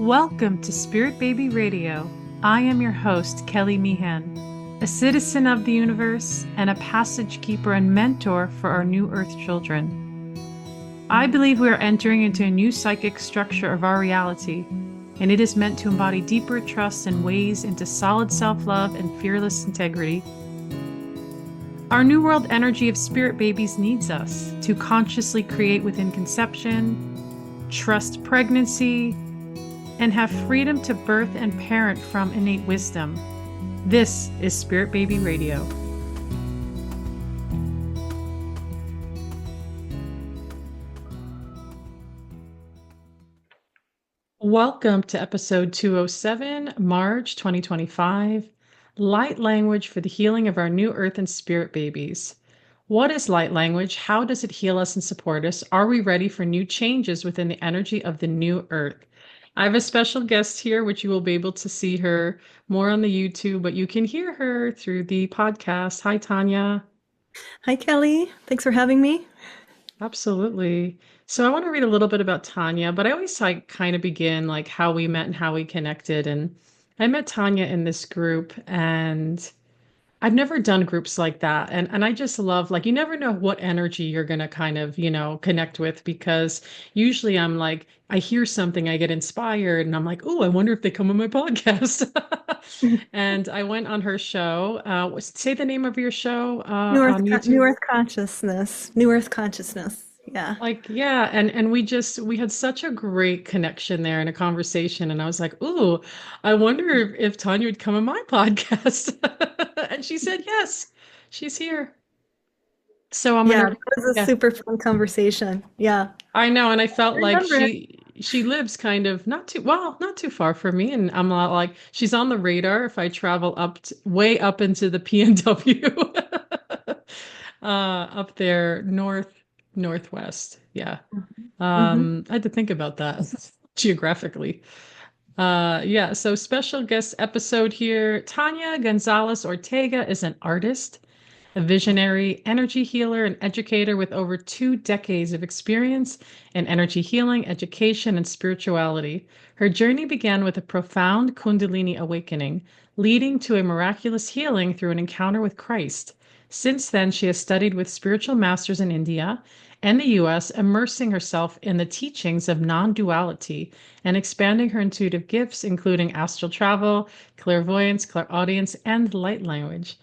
Welcome to Spirit Baby Radio. I am your host, Kelly Meehan, a citizen of the universe and a passage keeper and mentor for our new Earth children. I believe we are entering into a new psychic structure of our reality, and it is meant to embody deeper trust and ways into solid self-love and fearless integrity. Our new world energy of spirit babies needs us to consciously create within conception, trust pregnancy, and have freedom to birth and parent from innate wisdom. This is Spirit Baby Radio. Welcome to episode 207, March 2025, Light Language for the Healing of Our New Earth and Spirit Babies. What is light language? How does it heal us and support us? Are we ready for new changes within the energy of the new Earth? I have a special guest here, which you will be able to see her more on the YouTube, but you can hear her through the podcast. Hi, Tania. Hi, Kelly. Thanks for having me. Absolutely. So I want to read a little bit about Tania, but I always like kind of begin like how we met and how we connected. And I met Tania in this group, and I've never done groups like that. And I just love, like, you never know what energy you're going to kind of, connect with, because usually I'm like, I hear something, I get inspired, and I'm like, oh, I wonder if they come on my podcast. And I went on her show. Say the name of your show on New YouTube. Earth Consciousness. New Earth Consciousness. Yeah. Like, yeah, and we had such a great connection there and a conversation, and I was like, ooh, I wonder if Tanya would come on my podcast. And she said yes. She's here. So I'm Yeah, gonna, that was a yeah, super fun conversation. Yeah. I know, and I I felt like remember it. she lives kind of not too far from me, and I'm not like she's on the radar if I travel way up into the PNW, up there northwest. Yeah. hmm I had to think about that geographically. Yeah, so special guest episode here. Tania Gonzalez-Ortega is an artist, a visionary, energy healer, and educator with over 2 decades of experience in energy healing, education, and spirituality. Her journey began with a profound kundalini awakening, leading to a miraculous healing through an encounter with Christ. Since then, she has studied with spiritual masters in India and the US, immersing herself in the teachings of non-duality and expanding her intuitive gifts, including astral travel, clairvoyance, clairaudience, and light language.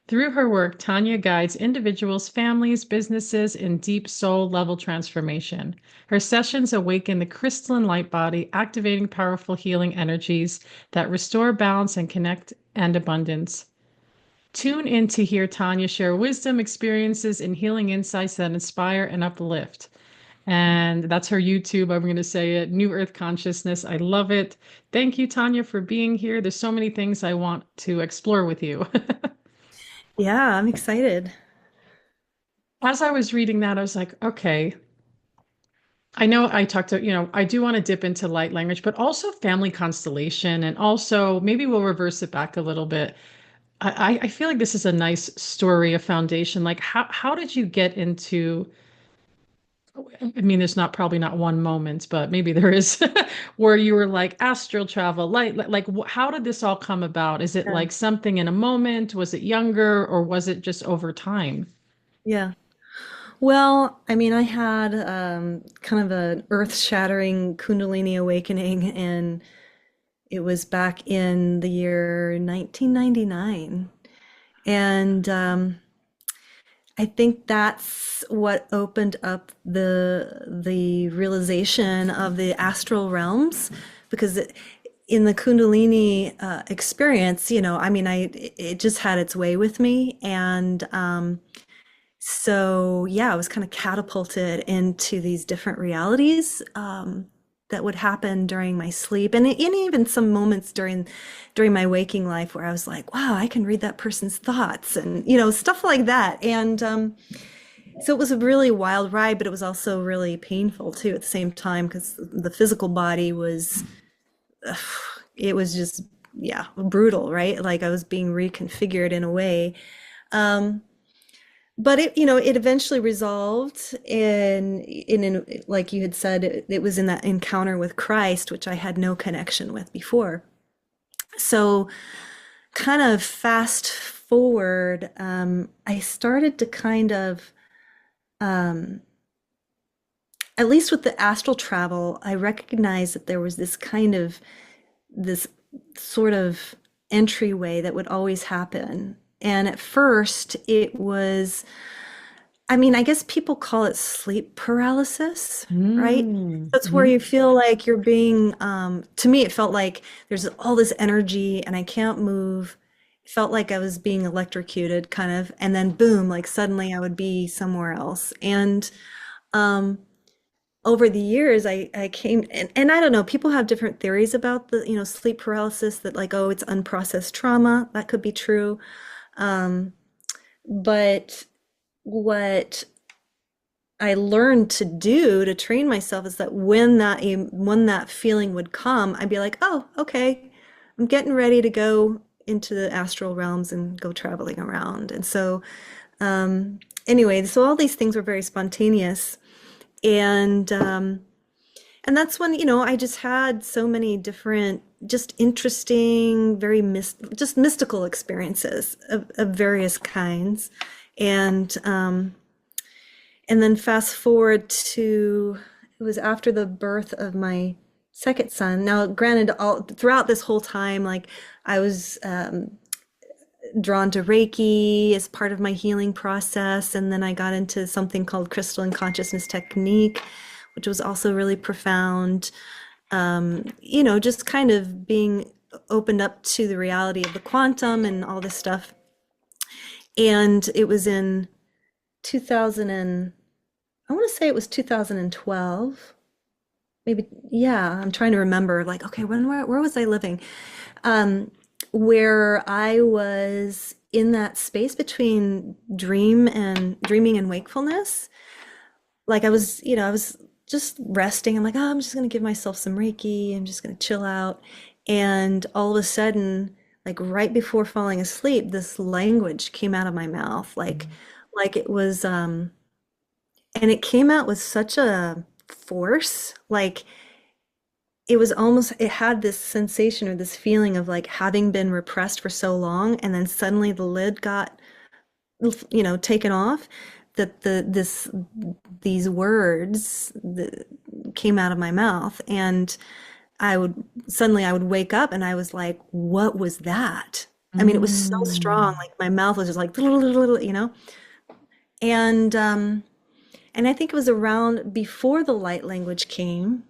Through her work, Tania guides individuals, families, businesses in deep soul level transformation. Her sessions awaken the crystalline light body, activating powerful healing energies that restore balance and connect and abundance. Tune in to hear Tania share wisdom, experiences, and healing insights that inspire and uplift. And that's her YouTube. I'm going to say it. New Earth Consciousness. I love it. Thank you, Tania, for being here. There's so many things I want to explore with you. Yeah, I'm excited. As I was reading that, I was like, okay, I know I talked to, I do want to dip into light language, but also family constellation. And also, maybe we'll reverse it back a little bit. I feel like this is a nice story, a foundation. Like, how did you get into, I mean, there's not probably not one moment, but maybe there is, where you were like astral travel, like, how did this all come about? Is it Yeah. like something in a moment? Was it younger, or was it just over time? Yeah. Well, I mean, I had kind of an earth-shattering Kundalini awakening, and it was back in the year 1999. And I think that's what opened up the realization of the astral realms, because in the Kundalini experience, I mean, it just had its way with me, and so yeah, I was kind of catapulted into these different realities that would happen during my sleep, and even some moments during my waking life where I was like, wow, I can read that person's thoughts, and stuff like that. And so it was a really wild ride, but it was also really painful too at the same time, because the physical body was, it was just, yeah, brutal, right? Like I was being reconfigured in a way. Um, but it, you know, it eventually resolved in like you had said, it was in that encounter with Christ, which I had no connection with before. So kind of fast forward, I started to kind of, um, at least with the astral travel, I recognized that there was this kind of, this sort of entryway that would always happen. And at first, it was, I mean, I guess people call it sleep paralysis, right? Mm. That's where Mhm. you feel like you're being, to me, it felt like there's all this energy and I can't move. It felt like I was being electrocuted, kind of. And then, boom, like suddenly I would be somewhere else. And um, over the years, I came, and I don't know, people have different theories about the, you know, sleep paralysis that, like, oh, it's unprocessed trauma. That could be true. Um, but what I learned to do to train myself is that when that feeling would come, I'd be like, "Oh, okay. I'm getting ready to go into the astral realms and go traveling around." And so, anyway, so all these things were very spontaneous, and and that's when, you know, I just had so many different, just interesting, very just mystical experiences of various kinds, and and then fast forward to, it was after the birth of my second son. Now, granted, all throughout this whole time, like I was drawn to Reiki as part of my healing process, and then I got into something called crystalline consciousness technique, which was also really profound. You know, just kind of being opened up to the reality of the quantum and all this stuff. And it was in 2000 and I want to say it was 2012. Maybe, yeah, I'm trying to remember, like, okay, where was I living? Um, where I was in that space between dreaming and wakefulness. Like I was, you know, I was just resting. I'm like, oh, I'm just gonna give myself some Reiki. I'm just gonna chill out. And all of a sudden, like right before falling asleep, this language came out of my mouth, like it was, and it came out with such a force, like it was almost, it had this sensation or this feeling of like having been repressed for so long, and then suddenly the lid got, you know, taken off, that these words that came out of my mouth, and I would suddenly, I would wake up and I was like, what was that? I mean, it was so strong, Mm. like my mouth was just like, you know, and and I think it was around before the light language came.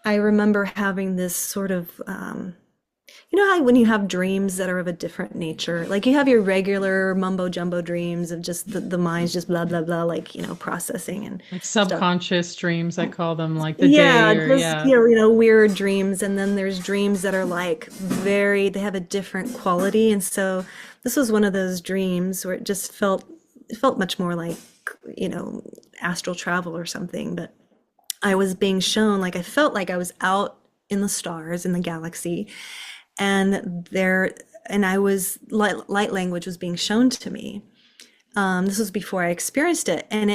I remember having this sort of, you know how when you have dreams that are of a different nature, like you have your regular mumbo jumbo dreams of just the mind's just blah, blah, blah, like, you know, processing and Like stuff. subconscious dreams, I call them, like the Yeah, day or just, yeah. you know, weird dreams. And then there's dreams that are like very, they have a different quality. And so this was one of those dreams where it just felt, it felt much more like, you know, astral travel or something. But I was being shown, like I felt like I was out in the stars in the galaxy, and there, and I was light language was being shown to me. This was before I experienced it, and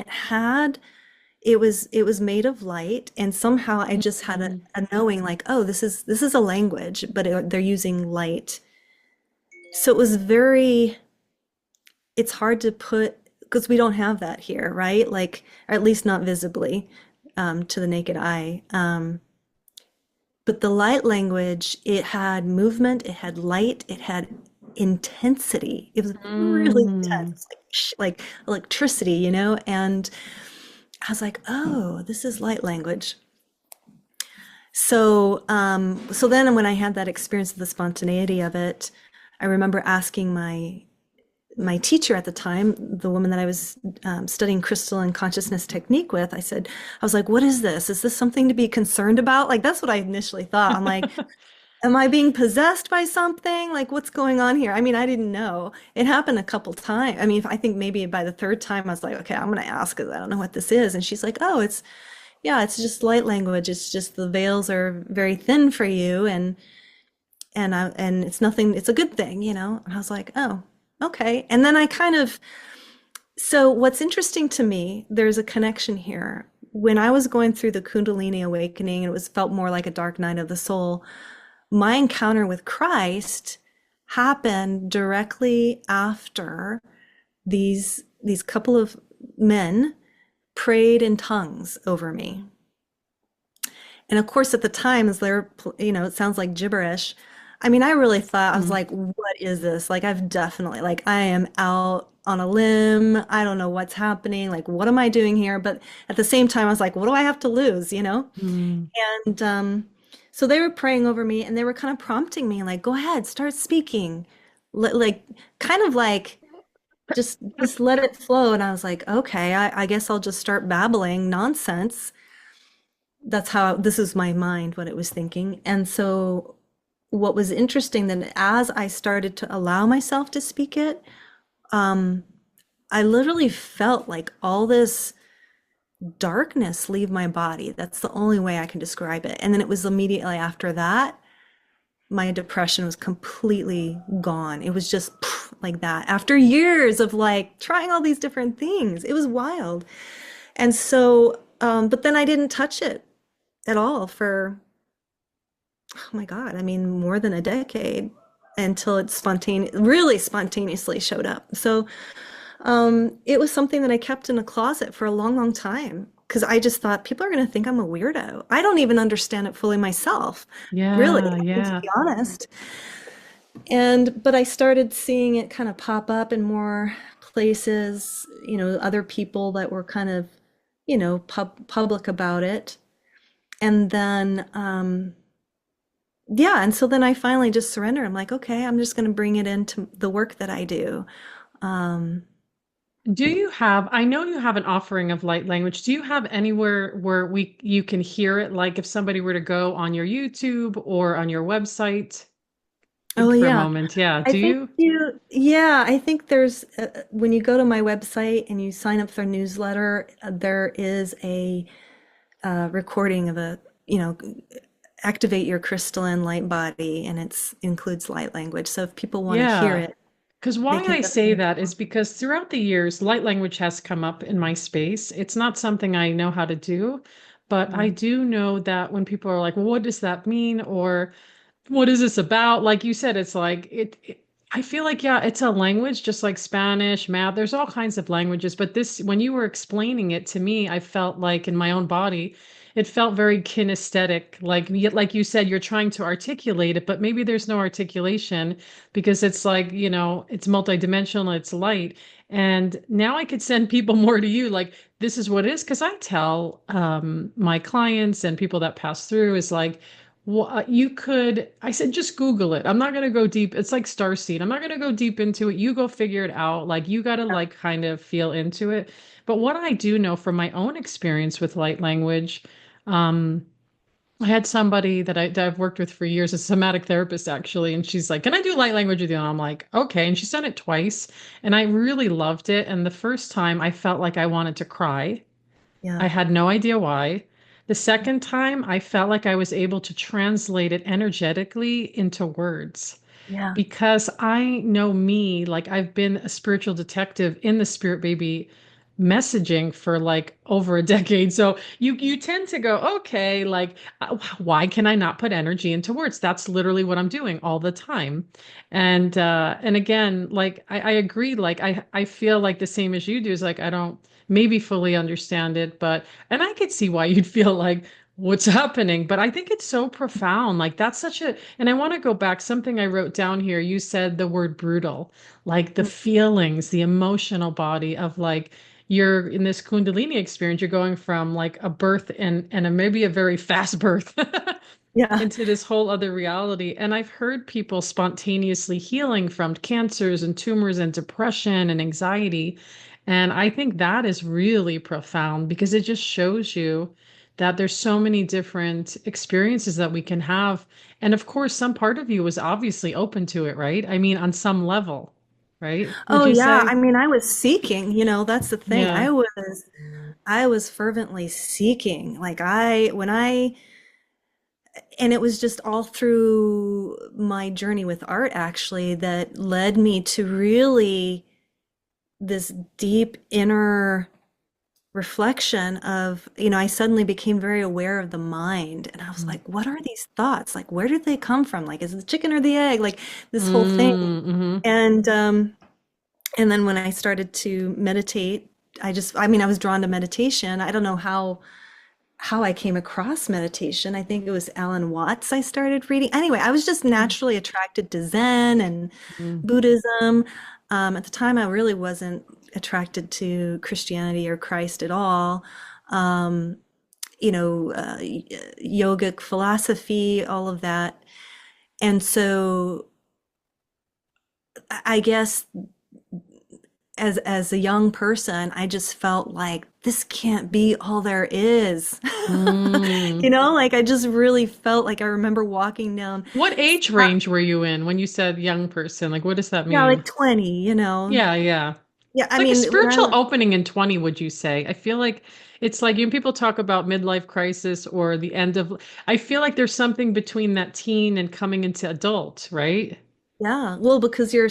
it was made of light, and somehow I just had Mm. a knowing, like, oh, this is a language, but they're using light. So it was very, it's hard to put, because we don't have that here, right? Like, or at least not visibly, to the naked eye. But the light language, it had movement, it had light, it had intensity. It was really intense, Mm. like electricity, you know? And I was like, oh, this is light language. So, so then when I had that experience of the spontaneity of it, I remember asking my teacher at the time, the woman that I was studying crystalline consciousness technique with, I was like, what is this? Is this something to be concerned about? Like, that's what I initially thought. I'm like, am I being possessed by something? Like, what's going on here? I mean, I didn't know. It happened a couple times. I mean, I think maybe by the third time, I was like, okay, I'm going to ask because I don't know what this is. And she's like, oh, it's, yeah, it's just light language. It's just the veils are very thin for you, and it's nothing, it's a good thing, you know? And I was like, oh, okay. And then I kind of, So what's interesting to me, there's a connection here. When I was going through the Kundalini awakening, and it was felt more like a dark night of the soul, my encounter with Christ happened directly after these couple of men prayed in tongues over me. And of course, at the time, as they're, it sounds like gibberish. I mean, I really thought, I was Mm. like, what is this? Like, I've definitely, like, I am out on a limb. I don't know what's happening. Like, what am I doing here? But at the same time, I was like, what do I have to lose, you know? Mm. And so they were praying over me and they were kind of prompting me, like, go ahead, start speaking. Like, kind of like, just let it flow. And I was like, okay, I guess I'll just start babbling nonsense. That's how this is my mind, what it was thinking. And so what was interesting then as I started to allow myself to speak it, um, I literally felt like all this darkness leave my body. That's the only way I can describe it. And then it was immediately after that, my depression was completely gone. It was just like that. After years of like trying all these different things, it was wild. And so, but then I didn't touch it at all for, oh my God, I mean, more than a decade until it really spontaneously showed up. So it was something that I kept in a closet for a long, long time because I just thought people are going to think I'm a weirdo. I don't even understand it fully myself, really, Yeah, I mean, to yeah. be honest. But I started seeing it kind of pop up in more places, other people that were kind of, public about it. And then, yeah, and so then I finally just surrendered. I'm like, okay, I'm just going to bring it into the work that I do. Um, Do you have, I know you have an offering of light language. Do you have anywhere where you can hear it? Like if somebody were to go on your YouTube or on your website? oh Think for a yeah, moment. Yeah. I Do think you? yeah, I think there's when you go to my website and you sign up for a newsletter, there is a recording of you know, activate your crystalline light body, and it's includes light language. So if people want to hear Yeah. it, Because they why can I say definitely. that is because throughout the years, light language has come up in my space. It's not something I know how to do, but I Mm. do know that when people are like, well, what does that mean? Or what is this about? Like you said, it's like I feel like, yeah, it's a language just like Spanish, math. There's all kinds of languages, but this, when you were explaining it to me, I felt like in my own body, it felt very kinesthetic. Like you said, you're trying to articulate it, but maybe there's no articulation because it's like, it's multidimensional, it's light. And now I could send people more to you, like this is what it is. Because I tell my clients and people that pass through is like, well, you could, I said, just Google it. I'm not going to go deep. It's like Starseed. I'm not going to go deep into it. You go figure it out. Like, you got to like kind of feel into it. But what I do know from my own experience with light language, um, I had somebody that I've worked with for years, a somatic therapist actually, and she's like, "Can I do light language with you?" And I'm like, "Okay." And she's done it twice, and I really loved it. And the first time, I felt like I wanted to cry. I Yeah, had no idea why. The second time, I felt like I was able to translate it energetically into words yeah, because I know me, like I've been a spiritual detective in the Spirit Baby messaging for like over a decade. So you tend to go, okay, like why can I not put energy into words? That's literally what I'm doing all the time. And again, like I agree, like I feel like the same as you do is like I don't maybe fully understand it, but and I could see why you'd feel like what's happening, but I think it's so profound. Like that's such a, and I want to go back, something I wrote down here. You said the word brutal, like the mm, feelings, the emotional body of like you're in this Kundalini experience, you're going from like a birth and maybe a very fast birth yeah. into this whole other reality. And I've heard people spontaneously healing from cancers and tumors and depression and anxiety. And I think that is really profound because it just shows you that there's so many different experiences that we can have. And of course, some part of you was obviously open to it, right? I mean, on some level, right? Would Oh you yeah, I say? mean, I was seeking, that's the thing. Yeah. I was fervently seeking. Like and it was just all through my journey with art actually that led me to really this deep inner reflection of, I suddenly became very aware of the mind. And I was Mm. like, what are these thoughts? Like, where did they come from? Like, is it the chicken or the egg? Like this whole thing. Mm-hmm. And and then when I started to meditate, I was drawn to meditation. I don't know how I came across meditation. I think it was Alan Watts I started reading. Anyway, I was just naturally attracted to Zen and Mm-hmm. Buddhism. At the time, I really wasn't attracted to Christianity or Christ at all. Um, Yogic philosophy, all of that. And so I guess as a young person, I just felt like this can't be all there is. Mm. Like I just really felt like I remember walking down, What age range were you in when you said young person? Like, what does that yeah, mean? like 20. Yeah, yeah. Yeah, It's I like a mean, when I spiritual was, opening in 20, would you say? I feel like it's like people talk about midlife crisis or the end of, I feel like there's something between that teen and coming into adult, right? yeah, well, because you're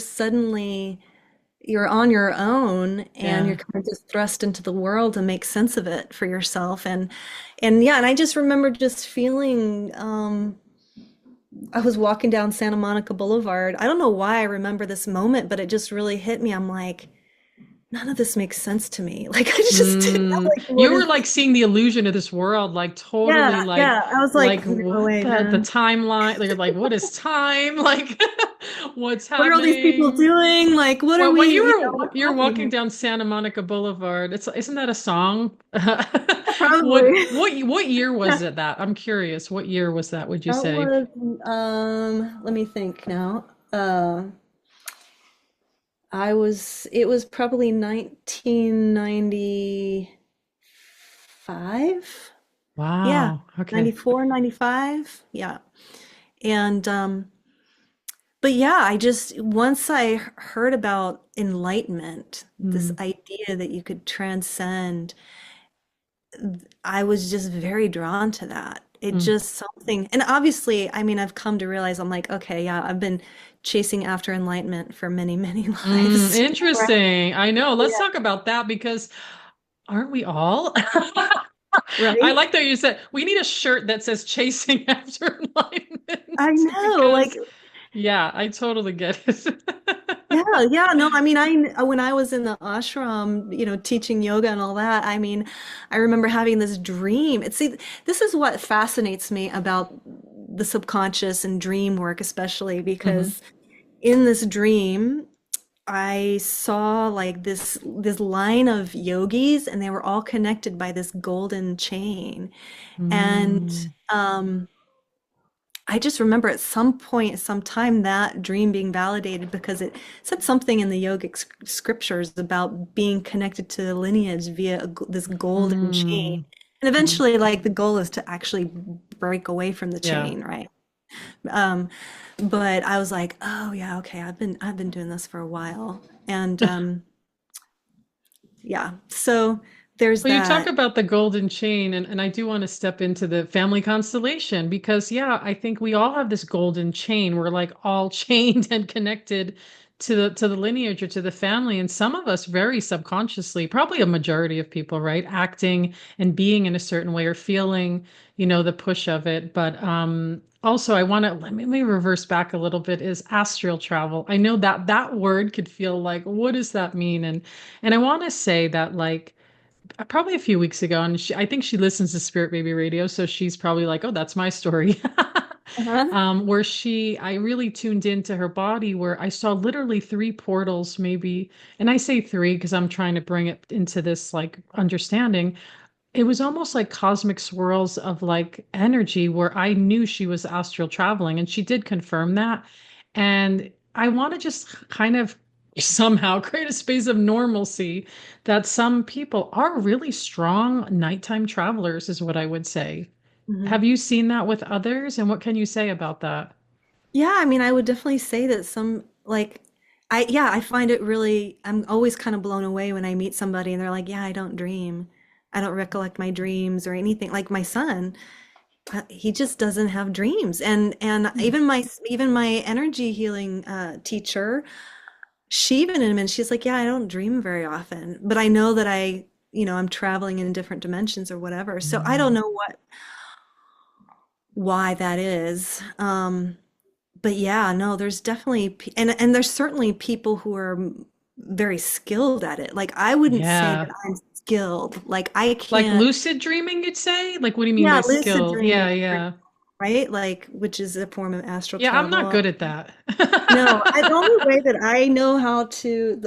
on your own and you're Yeah. kind of just thrust into the world to make sense of it for yourself. And yeah, and I just remember just feeling, I was walking down Santa Monica Boulevard. I don't know why I remember this moment, but it just really hit me. I'm like, none of this makes sense to me. Like I just didn't know, Mm. like what You were is, like seeing the illusion of this world, like totally yeah, yeah. I was like like, no what way, the man. timeline, like what is time? Like what's What are all these people happening? doing? Like, what are Well, we, when what's you're happening walking here? down Santa Monica Boulevard, it's isn't that a song? Probably. What year was it that? I'm curious. What year was that, would you That say? was, let me think now. It was probably 1995. Yeah, Wow. Okay. 94, 95. Yeah. And, but yeah, once I heard about enlightenment, this Mm, idea that you could transcend, I was just very drawn to that. It mm, just something, and obviously, I mean, I've come to realize I'm like, okay, yeah, I've been chasing after enlightenment for many, many lives. Right? interesting. I know. Let's Yeah. talk about that because aren't we all? I Right? like that you said we need a shirt that says chasing after I enlightenment know, like, because yeah, I totally get it. yeah, yeah, no, I mean, when I was in the ashram, teaching yoga and all that, I mean, I remember having this dream. This is what fascinates me about the subconscious and dream work, especially Mhm. because in this dream, I saw like this line of yogis, and they were all connected by this golden chain. And Mm, um, I just remember at some point, some time, that dream being validated because it said something in the yogic scriptures about being connected to the lineage via this golden chain. mm, And mhm. eventually, like the goal is to actually break away from the Yeah. chain, right? Um, but I was like, oh yeah, okay, I've been doing this for a while. And yeah, so there's Well, you talk that. about the golden chain, and I do want to step into the family constellation because, yeah, I think we all have this golden chain. We're like all chained and connected to the lineage or to the family, and some of us very subconsciously, probably a majority of people, right, acting and being in a certain way or feeling, the push of it. But also, I want to let me reverse back a little bit. Is astral travel? I know that that word could feel like, what does that mean? And I want to say that like probably a few weeks ago, and I think she listens to Spirit Baby Radio, so she's probably like, "Oh, that's my story." Uh-huh. Where I really tuned into her body, where I saw literally three portals, maybe, and I say three because I'm trying to bring it into this like understanding. It was almost like cosmic swirls of like energy, where I knew she was astral traveling, and she did confirm that. And I want to just kind of somehow create a space of normalcy that some people are really strong nighttime travelers, is what I would say. Mhm. Have you seen that with others? And what can you say about that? Yeah, I mean, I would definitely say that yeah, I find it really, I'm always kind of blown away when I meet somebody and they're like, yeah, I don't dream. I don't recollect my dreams or anything. Like my son, he just doesn't have dreams. And Hmm. even my energy healing teacher, she even admitted, she's like, yeah, I don't dream very often, but I know that I'm traveling in different dimensions or whatever. So I don't Mm. know why that is. But yeah, no, there's definitely, and there's certainly people who are very skilled at it. Like I wouldn't say that Yeah. I'm skilled. Like I Like can't, lucid dreaming, you'd say? Like, what do you mean yeah, by lucid skilled? dreaming, Yeah, yeah. right? Like, which is a form of astral Yeah, I'm not travel. good at that. No, the only way that I know how to,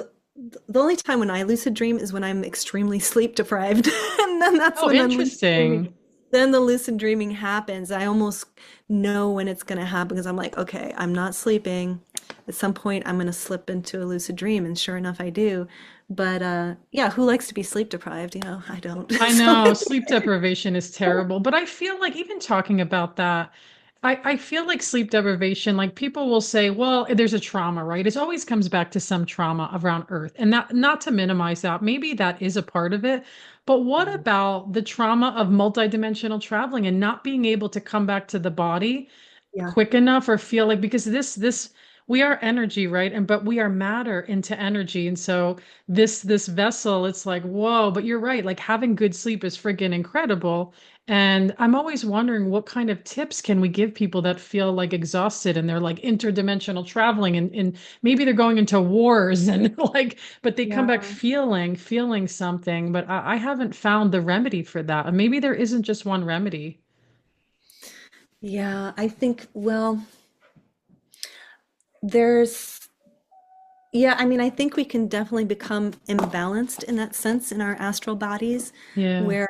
the only time when I lucid dream is when I'm extremely sleep deprived. And then that's Oh, when the lucid dreaming, interesting. then the lucid dreaming happens. I almost know when it's going to happen because I'm like, okay, I'm not sleeping. At some point, I'm going to slip into a lucid dream. And sure enough, I do. But yeah, who likes to be sleep deprived? I don't. I So, know sleep deprivation is terrible, but I feel like even talking about that, I feel like sleep deprivation, like people will say, well, there's a trauma, right? It always comes back to some trauma around Earth. And that, not to minimize that, maybe that is a part of it. But what about the trauma of multidimensional traveling and not being able to come back to the body yeah. quick enough or feel like because this we are energy, right? And but we are matter into energy. And so this vessel, it's like, whoa, but you're right. Like having good sleep is friggin' incredible. And I'm always wondering what kind of tips can we give people that feel like exhausted and they're like interdimensional traveling and maybe they're going into wars and like, but they come back Yeah. feeling something. But I haven't found the remedy for that. And maybe there isn't just one remedy. Yeah. I think, well, there's, yeah, I mean, I think we can definitely become imbalanced in that sense in our astral bodies Yeah. where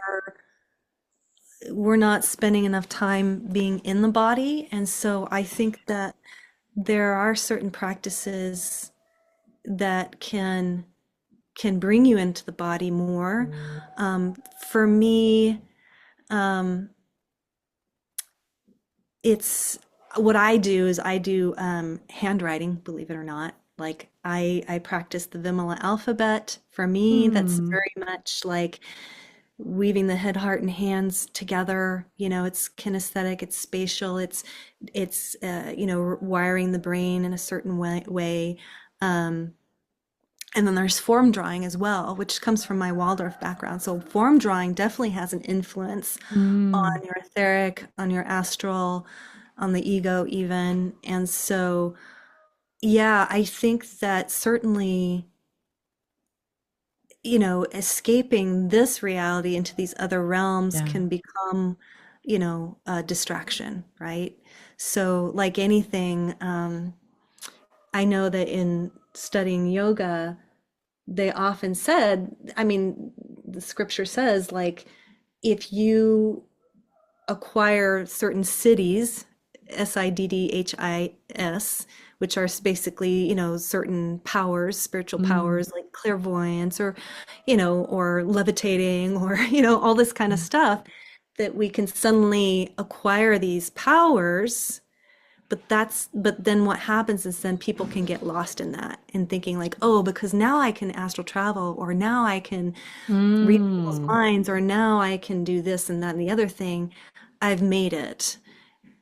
we're not spending enough time being in the body. And so I think that there are certain practices that can bring you into the body more. For me, um, it's what I do is I do handwriting, believe it or not. Like I practice the Vimala alphabet. For me, that's Hmm. very much like weaving the head, heart, and hands together. It's kinesthetic, it's spatial, it's wiring the brain in a certain way. Um, and then there's form drawing as well, which comes from my Waldorf background. So form drawing definitely has an influence Mm. on your etheric, on your astral, on the ego even. And so, yeah, I think that certainly, escaping this reality into these other realms Yeah. can become, a distraction, right? So, like anything, I know that in studying yoga, they often said, I mean, the scripture says, like, if you acquire certain cities, Siddhis, which are basically, certain powers, spiritual Mm. powers like clairvoyance or levitating or, all this kind of stuff, that we can suddenly acquire these powers. But then what happens is then people can get lost in that and thinking like, oh, because now I can astral travel, or now I can read people's Mm. minds, or now I can do this and that and the other thing. I've made it,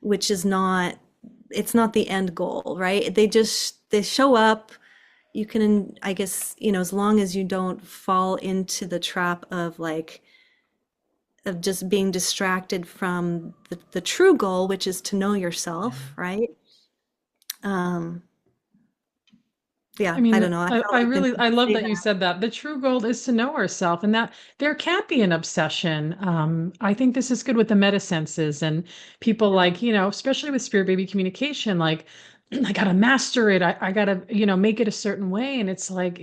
which is not, it's not the end goal, right? They show up. You can, I guess, as long as you don't fall into the trap of like, of just being distracted from the true goal, which is to know yourself, right? Um, I yeah, I mean, don't know. I I felt like the really need I to love say that you that. said that. The true goal is to know ourselves and that there can't be an obsession. I think this is good with the meta senses and people Yeah. like, especially with spirit baby communication, like I gotta master it. I gotta, make it a certain way. And it's like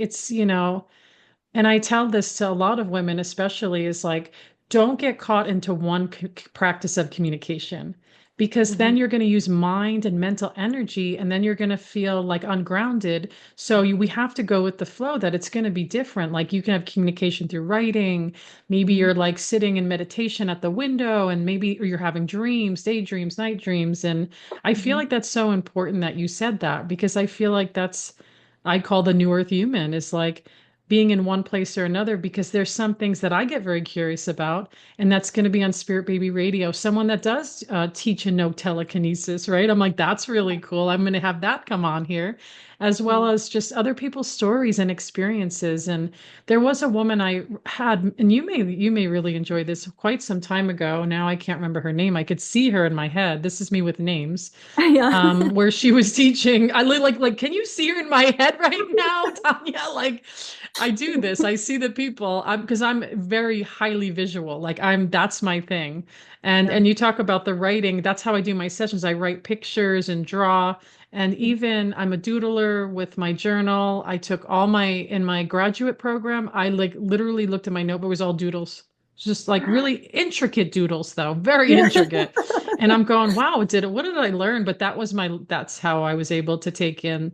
and I tell this to a lot of women, especially, is like, don't get caught into one practice of communication because Hmm. then you're going to use mind and mental energy and then you're going to feel like ungrounded. So we have to go with the flow that it's going to be different. Like you can have communication through writing. Maybe Hmm. you're like sitting in meditation at the window and maybe or you're having dreams, daydreams, night dreams. And I feel Hmm. like that's so important that you said that because I feel like that's, I call the new earth human is like, being in one place or another, because there's some things that I get very curious about, and that's going to be on Spirit Baby Radio. Someone that does teach and know telekinesis, right? I'm like, that's really cool. I'm going to have that come on here, as well Yeah. as just other people's stories and experiences. And there was a woman I had, and you may really enjoy this, quite some time ago. Now I can't remember her name. I could see her in my head. This is me with names, Yeah. where she was teaching. I like, can you see her in my head right now, Tanya? Like, I do this. I see the people. Because I'm very highly visual. Like that's my thing. Yeah. And you talk about the writing. That's how I do my sessions. I write pictures and draw. And even I'm a doodler with my journal. I took all my in my graduate program. I like literally looked at my notebook. It was all doodles. Just like really intricate doodles, though, very Yeah. intricate. And I'm going, wow, what did I learn? But that's how I was able to take in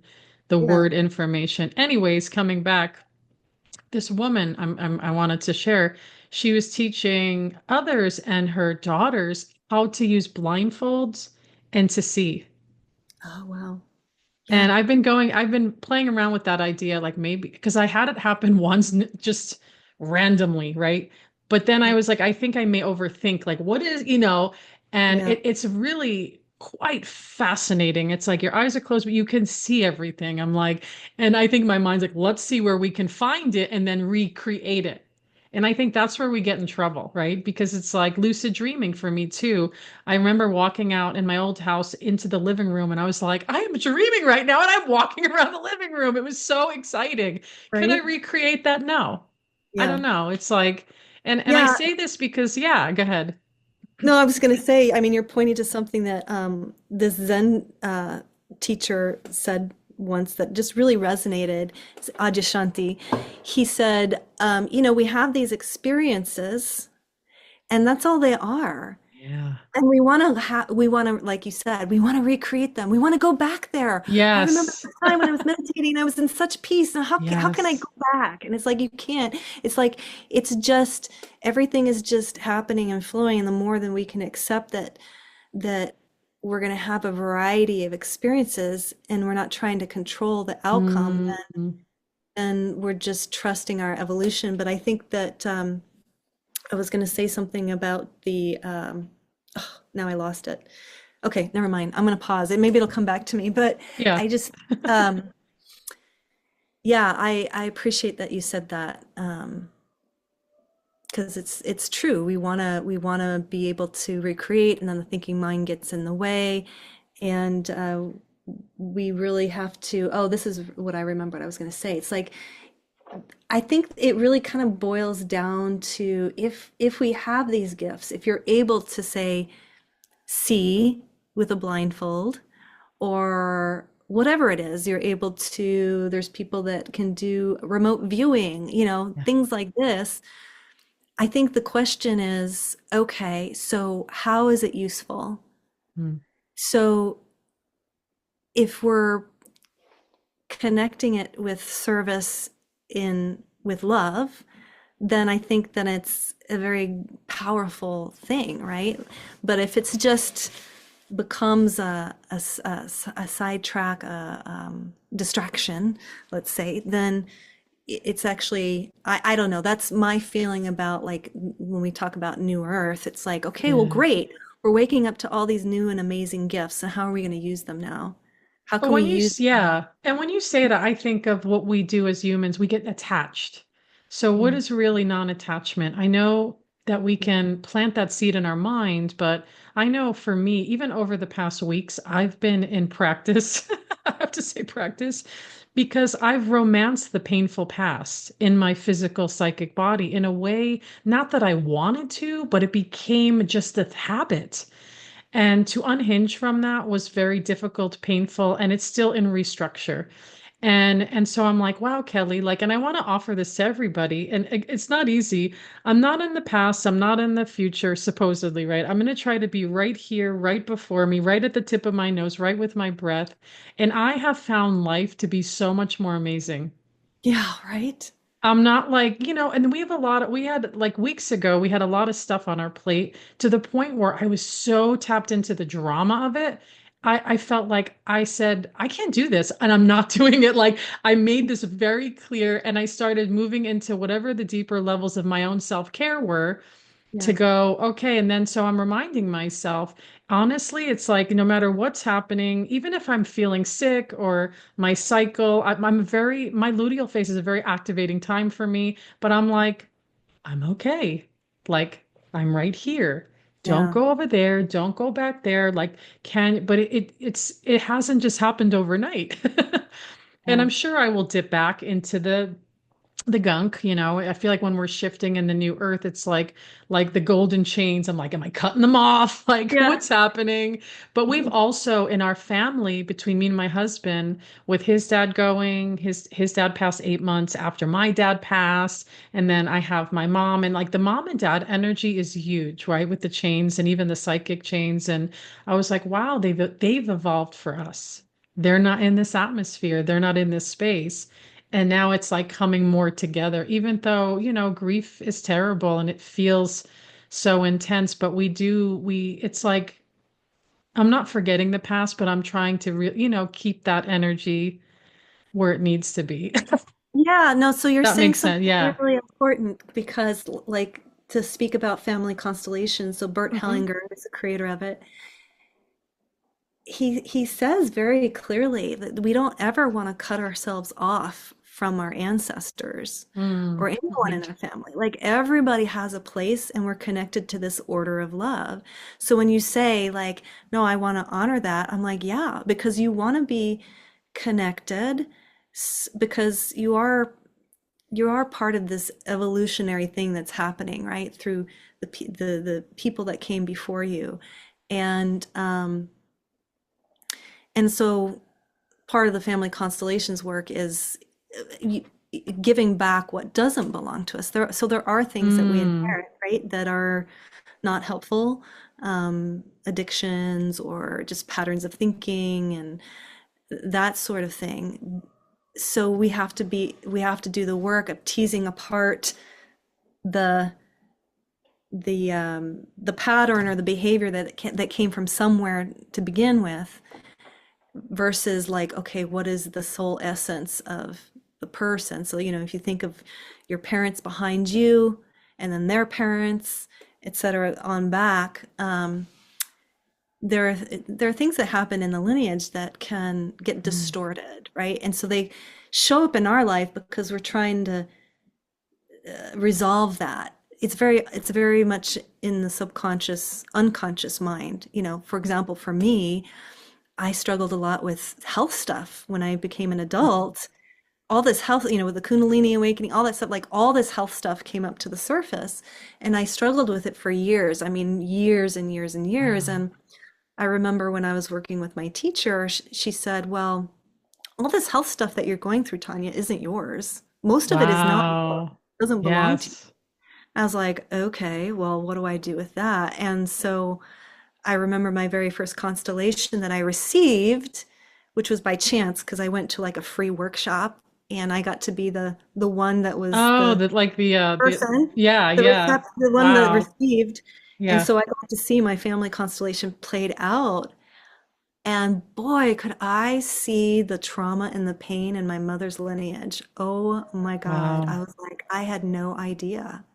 the Yeah. word information. Anyways, coming back, this woman I wanted to share, she was teaching others and her daughters how to use blindfolds and to see. Oh, wow. And Yeah. I've been playing around with that idea, like maybe because I had it happen once just randomly, right? But then I Yeah. was like, I think I may overthink, like, what is, and Yeah. it's really quite fascinating. It's like your eyes are closed, but you can see everything. I'm like, and I think my mind's like, let's see where we can find it and then recreate it. And I think that's where we get in trouble, right? Because it's like lucid dreaming for me too. I remember walking out in my old house into the living room and I was like, I am dreaming right now and I'm walking around the living room. It was so exciting. Could I Right? recreate that? No. I Yeah. don't know. It's like, and I Yeah. say this because yeah, go ahead. No, I was going to say, I mean, you're pointing to something that this Zen teacher said once that just really resonated. It's Adyashanti. He said, we have these experiences, and that's all they are. Yeah. And we want to, like you said, we want to recreate them. We want to go back there. I remember Yes. the time when I was meditating, I was in such peace. And how can I Yes. go back? And it's like, you can't. It's like, it's just, everything is just happening and flowing. And the more than we can accept that we're going to have a variety of experiences and we're not trying to control the outcome, Mm, then we're just trusting our evolution. But I think that, I was going to say something about oh, now I lost it. Okay, never mind. I'm going to pause it. Maybe it'll come back to me. But yeah. I just, um, yeah, I appreciate that you said that, because it's true. We wanna be able to recreate, and then the thinking mind gets in the way, and we really have to. Oh, this is what I remembered I was going to say. It's like I think it really kind of boils down to if we have these gifts, if you're able to say see with a blindfold or whatever it is, you're able to, there's people that can do remote viewing, Yeah. things like this. I think the question is, okay, so how is it useful? Mm, So if we're connecting it with service in with love, then I think that it's a very powerful thing, right? But if it's just becomes a sidetrack, distraction, let's say, then it's actually, I don't know. That's my feeling about like when we talk about New Earth, it's like, okay, well, yeah. great. We're waking up to all these new and amazing gifts. And how are we going to use them now? How But can we use yeah, and when you say that, I think of what we do as humans, we get attached. So what them? is really non-attachment? I know that we can plant that seed in our mind, but I know for me, even over the past weeks, I've been in practice. I have to say practice because I've romanced the painful past in my physical psychic body in a way, not that I wanted to, but it became just a habit. And to unhinge from that was very difficult, painful, and it's still in restructure. And so I'm like, wow, Kelly, like, and I want to offer this to everybody. And it's not easy. I'm not in the past, I'm not in the future, supposedly, right? I'm going to try to be right here, right before me, right at the tip of my nose, right with my breath. And I have found life to be so much more amazing. Yeah, right. I'm not like, and we had like weeks ago, we had a lot of stuff on our plate to the point where I was so tapped into the drama of it. I felt like I said, I can't do this, and I'm not doing it. Like I made this very clear, and I started moving into whatever the deeper levels of my own self-care were to Yeah. go, okay. And then so I'm reminding myself, honestly, it's like no matter what's happening, even if I'm feeling sick or my cycle, my luteal phase is a very activating time for me, but I'm like, I'm okay. Like I'm right here. Don't Yeah. go over there. Don't go back there. Like but it hasn't just happened overnight. And Yeah. I'm sure I will dip back into the gunk, I feel like when we're shifting in the new earth, it's like the golden chains. I'm like, am I cutting them off? Like, Yeah. what's happening? But we've also in our family, between me and my husband, with his dad going, his dad passed 8 months after my dad passed. And then I have my mom, and like the mom and dad energy is huge, right? With the chains and even the psychic chains. And I was like, wow, they've evolved for us. They're not in this atmosphere, they're not in this space. And now it's like coming more together, even though, grief is terrible and it feels so intense. But it's like, I'm not forgetting the past, but I'm trying to, keep that energy where it needs to be. Yeah, no, so you're That saying makes sense. something really, Yeah. really important because, like, to speak about family constellations, so Bert Hmm. Hellinger is the creator of it. He says very clearly that we don't ever want to cut ourselves off from our ancestors or anyone Hmm. in our family. Like, everybody has a place and we're connected to this order of love. So when you say, like, no, I want to honor that, I'm like, yeah, because you want to be connected because you are part of this evolutionary thing that's happening, right? Through the people that came before you. And and so part of the family constellations work is uh, giving back what doesn't belong to us. So there are things that we Mm. inherit, right, that are not helpful, addictions or just patterns of thinking and that sort of thing. So we have to do the work of teasing apart the the pattern or the behavior that came from somewhere to begin with versus, like, okay, what is the soul essence of the person? So, if you think of your parents behind you and then their parents, etc., on back, there are things that happen in the lineage that can get Mm. distorted, right? And so they show up in our life because we're trying to resolve that. It's very much in the subconscious, unconscious mind. For example, for me, I struggled a lot with health stuff when I became an adult. All this health, with the Kundalini awakening, all that stuff, like all this health stuff came up to the surface. And I struggled with it for years. I mean, years and years and years. Wow. And I remember when I was working with my teacher, she said, well, all this health stuff that you're going through, Tanya, isn't yours. Most of it is not yours. Wow. It doesn't belong to you. Yes. I was like, okay, well, what do I do with that? And so I remember my very first constellation that I received, which was by chance because I went to like a free workshop and I got to be the one that was Oh, the that like the person, yeah, the yeah. the one that Wow. received. And Yeah. so I got to see my family constellation played out. And boy, could I see the trauma and the pain in my mother's lineage. Oh my God. I Wow. was like, I had no idea.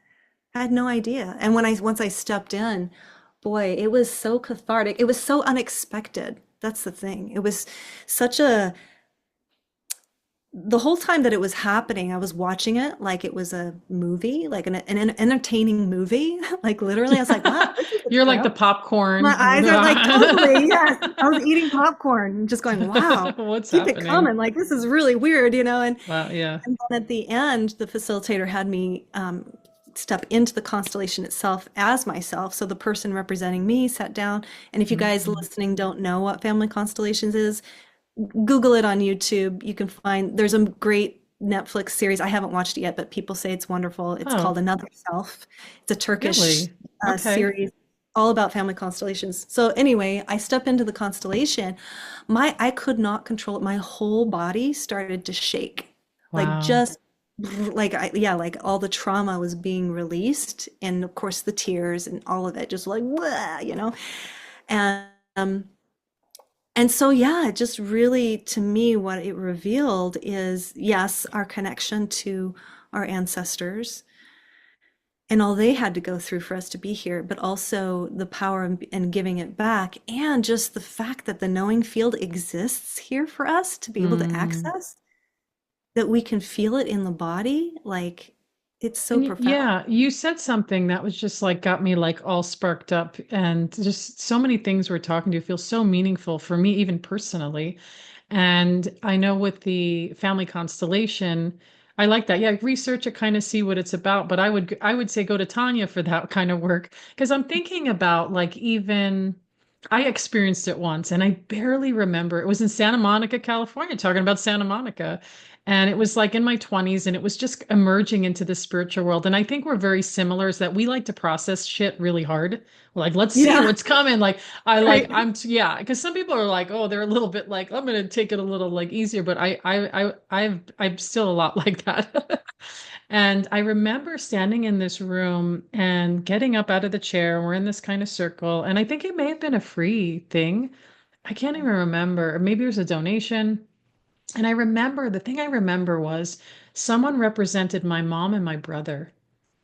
I had no idea. And once I stepped in, boy, it was so cathartic. It was so unexpected. That's the thing. It was such a the whole time that it was happening, I was watching it like it was a movie, like an entertaining movie. Like literally, I was like, wow, this is a You're like the trip. My popcorn. eyes are like, totally, yes. I was eating popcorn, just going, wow, What's keep it happening? coming. Like this is really weird. Wow, yeah. And then at the end, the facilitator had me step into the constellation itself as myself. So the person representing me sat down. And if you guys Mhm. listening don't know what family constellations is, Google it on YouTube. You can find there's a great Netflix series. I haven't watched it yet, but people say it's wonderful. It's called Oh, Another Self. It's a Turkish really? Okay. series all about family constellations. So anyway, I step into the constellation. I could not control it. My whole body started to shake. Like Wow. just yeah, like all the trauma was being released and of course the tears and all of it just like, "Wah," And And so, yeah, it just really, to me, what it revealed is, yes, our connection to our ancestors and all they had to go through for us to be here, but also the power and giving it back, and just the fact that the knowing field exists here for us to be able to Mm. access, that we can feel it in the body. Like, it's so And profound. yeah, you said something that was just like got me like all sparked up, and just so many things we're talking to feel so meaningful for me, even personally. And I know with the family constellation, I like that. Yeah, research it, kind of see what it's about. But I would say go to Tanya for that kind of work because I'm thinking about like even I experienced it once and I barely remember. It was in Santa Monica, California, talking about Santa Monica. And it was like in my 20s and it was just emerging into the spiritual world. And I think we're very similar is that we like to process shit really hard. We're like, let's see Yeah, what's coming. Like I like right. yeah, because some people are like, oh, they're a little bit like, I'm gonna take it a little like easier, but I'm still a lot like that. And I remember standing in this room and getting up out of the chair, and we're in this kind of circle, and I think it may have been a free thing. I can't even remember. Or maybe it was a donation. And I remember the thing I remember was someone represented my mom and my brother.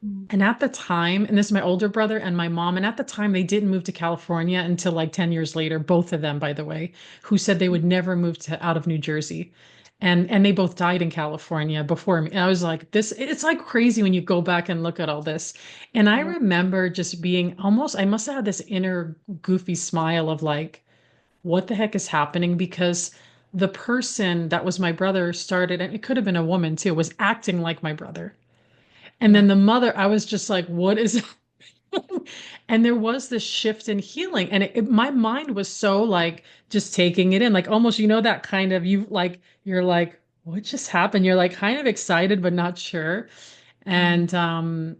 Mm, And at the time, and this is my older brother and my mom, and at the time they didn't move to California until like 10 years later, both of them, by the way, who said they would never move to out of New Jersey. And they both died in California before me. And I was like, this, it's like crazy when you go back and look at all this. And I yeah. remember just being almost, I must have had this inner goofy smile of like, what the heck is happening? Because the person that was my brother started, and it could have been a woman too, was acting like my brother. And Yeah. then the mother, I was just like, what is and there was this shift in healing. And my mind was so like just taking it in, like almost, that kind of you like, you're like, what just happened? You're like kind of excited, but not sure. Mm. And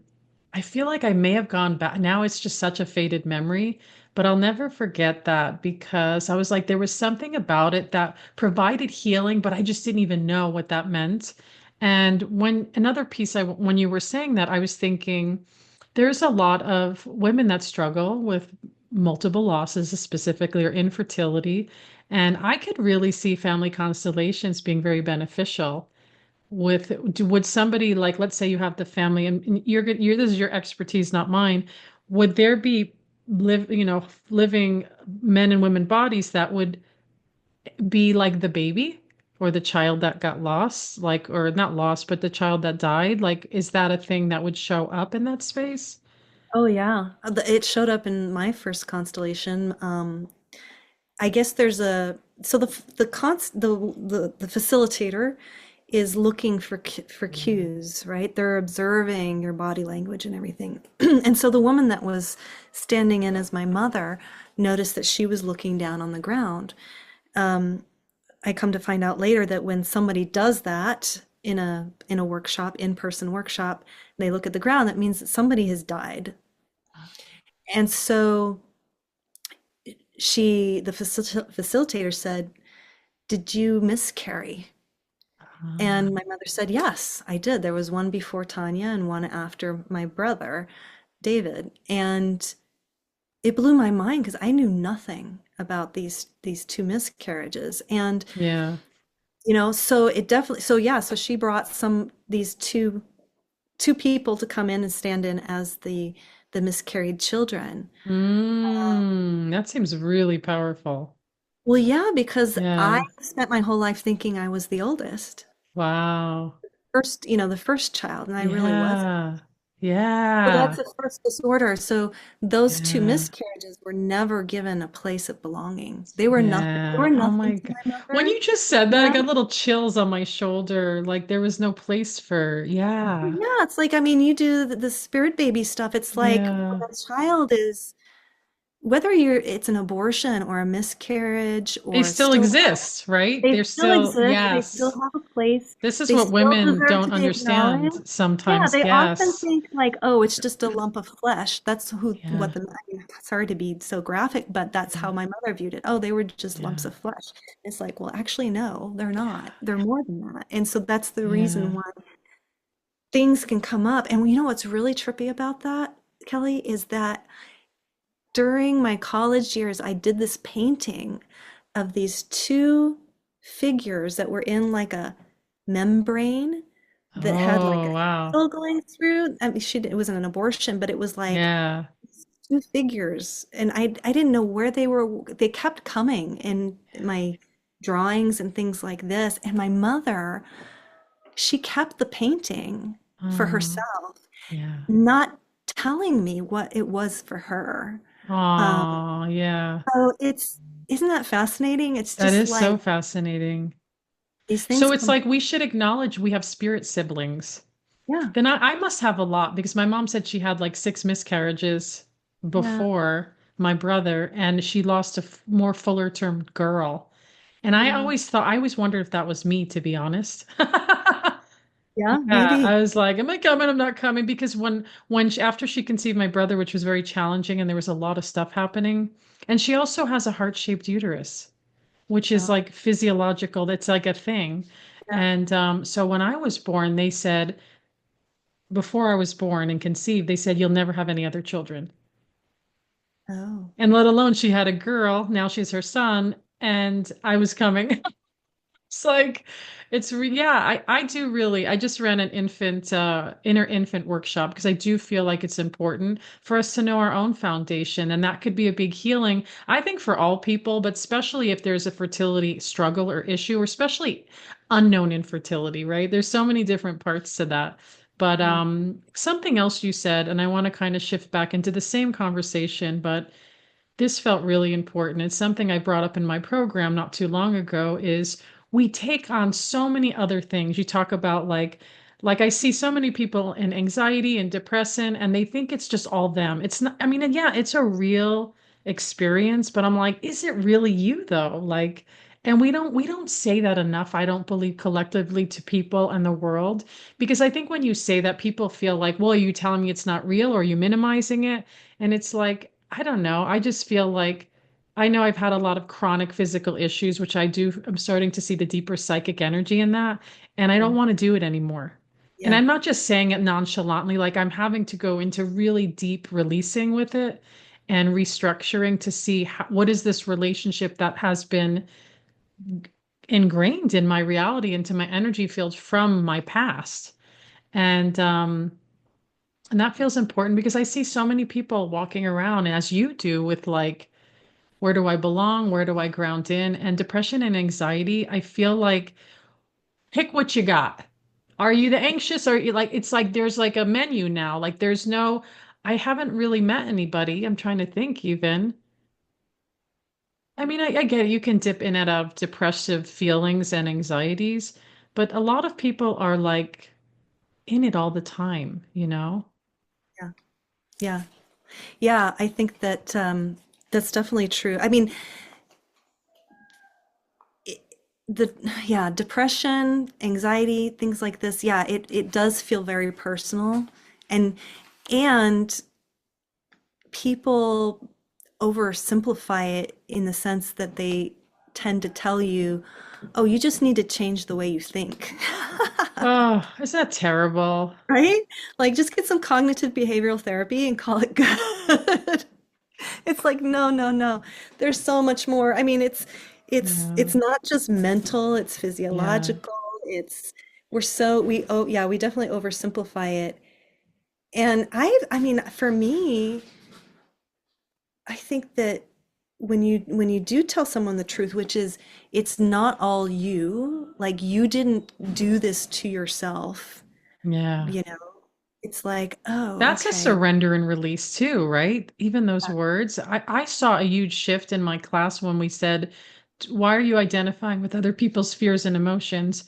I feel like I may have gone back. Now it's just such a faded memory, but I'll never forget that because I was like, there was something about it that provided healing, but I just didn't even know what that meant. And when another piece, when you were saying that, I was thinking there's a lot of women that struggle with multiple losses, specifically, or infertility. And I could really see family constellations being very beneficial with would somebody like let's say you have the family and you're this is your expertise not mine, would there be living men and women bodies that would be like the baby or the child that got lost, like, or not lost but the child that died, like is that a thing that would show up in that space? Oh, yeah. It showed up in my first constellation. I guess there's a so the facilitator is looking for for cues, right? They're observing your body language and everything. And so the woman that was standing in as my mother noticed that she was looking down on the ground. I come to find out later that when somebody does that in a workshop, in-person workshop, they look at the ground, that means that somebody has died. And so the facilitator said, "Did you miscarry?" Ah, And my mother said, "Yes, I did. There was one before Tanya and one after my brother, David." And it blew my mind because I knew nothing about these two miscarriages. And yeah. so it definitely, so yeah, so she brought these two people to come in and stand in as the miscarried children. That seems really powerful. Well, yeah, because I Yeah. spent my whole life thinking I was the oldest. Wow. The first child, and I really wasn't. Yeah. So that's Yeah. a first disorder. So those two Yeah. miscarriages were never given a place of belonging. They were nothing. They Yeah. were Oh nothing my to God. my When mother. you just said that, I Yeah. got little chills on my shoulder. Like there was no place for, yeah. Yeah, it's like, I mean, you do the spirit baby stuff. It's like Yeah. when a child is, whether it's an abortion or a miscarriage They or a still stillbirth, exist, right? they They're still still, exist. They still yes. have a place. This is They what still women deserve don't to be acknowledged. understand Yeah, sometimes. they often Yes. think like, oh, it's just a lump of flesh. That's Yeah. I mean, sorry to be so graphic, but that's Yeah. how my mother viewed it. Oh, they were just lumps Yeah. of flesh. It's like, well, actually, no, they're not. They're more than that. And so that's the Yeah. reason why things can come up. And you know what's really trippy about that, Kelly, is that during my college years, I did this painting of these two figures that were in like a membrane that had like Oh, a wow. needle going through. I mean, it wasn't an abortion, but it was like Yeah. two figures, and I didn't know where they were. They kept coming in my drawings and things like this. And my mother, she kept the painting for Oh, herself, yeah. not telling me what it was for her. Um, Oh, yeah. so it's isn't that fascinating? It's That just is like so fascinating. these things So it's come. like we should acknowledge we have spirit siblings. Yeah, Then I must have a lot because my mom said she had like six miscarriages yeah, before my brother, and she lost a more fuller term girl. And yeah, I always wondered if that was me, to be honest. yeah, Yeah, maybe. I was like, am I coming? I'm not coming because after she conceived my brother, which was very challenging, and there was a lot of stuff happening, and she also has a heart-shaped uterus, which is Oh, like physiological. That's like a thing. yeah. And so when I was born, they said before I was born and conceived, they said you'll never have any other children. Oh, And let alone she had a girl, now she's her son, and I was coming. It's like yeah, I do really I just ran an inner infant workshop because I do feel like it's important for us to know our own foundation, and that could be a big healing, I think, for all people, but especially if there's a fertility struggle or issue, or especially unknown infertility, right? There's so many different parts to that. But yeah, something else you said, and I want to kind of shift back into the same conversation, but this felt really important. It's something I brought up in my program not too long ago is we take on so many other things. You talk about like I see so many people in anxiety and depression and they think it's just all them. It's not, I mean, yeah, it's a real experience, but I'm like, is it really you though? Like, and we don't say that enough, I don't believe, collectively to people and the world, because I think when you say that, people feel like, well, are you telling me it's not real or are you minimizing it? And it's like, I don't know. I just feel like I know I've had a lot of chronic physical issues, which I'm starting to see the deeper psychic energy in that. And I yeah, don't want to do it anymore. And yeah, I'm not just saying it nonchalantly, like I'm having to go into really deep releasing with it and restructuring to see what is this relationship that has been ingrained in my reality, into my energy field from my past. And that feels important because I see so many people walking around as you do with like, where do I belong? Where do I ground in? And depression and anxiety, I feel like pick what you got. Are you the anxious? Or you like, it's like there's like a menu now. Like there's no, I haven't really met anybody. I'm trying to think even. I mean, I get it. You can dip in and out of depressive feelings and anxieties, but a lot of people are like in it all the time, you know? yeah, yeah. Yeah, I think that that's definitely true. I mean, it, the yeah, depression, anxiety, things like this. Yeah, it does feel very personal, and and people oversimplify it in the sense that they tend to tell you, "Oh, you just need to change the way you think." Oh, is that terrible? Right? Like just get some cognitive behavioral therapy and call it good. It's like, no, no, no. There's so much more. I mean, Yeah. it's not just mental, it's Yeah. physiological. It's we definitely oversimplify it. And I mean, for me, I think that when you do tell someone the truth, which is it's not all you, like you didn't do this to yourself, Yeah. you know, it's like, oh, That's a okay. surrender and release too, right? Even those words. I saw a huge shift in my class when we said, why are you identifying with other people's fears and emotions?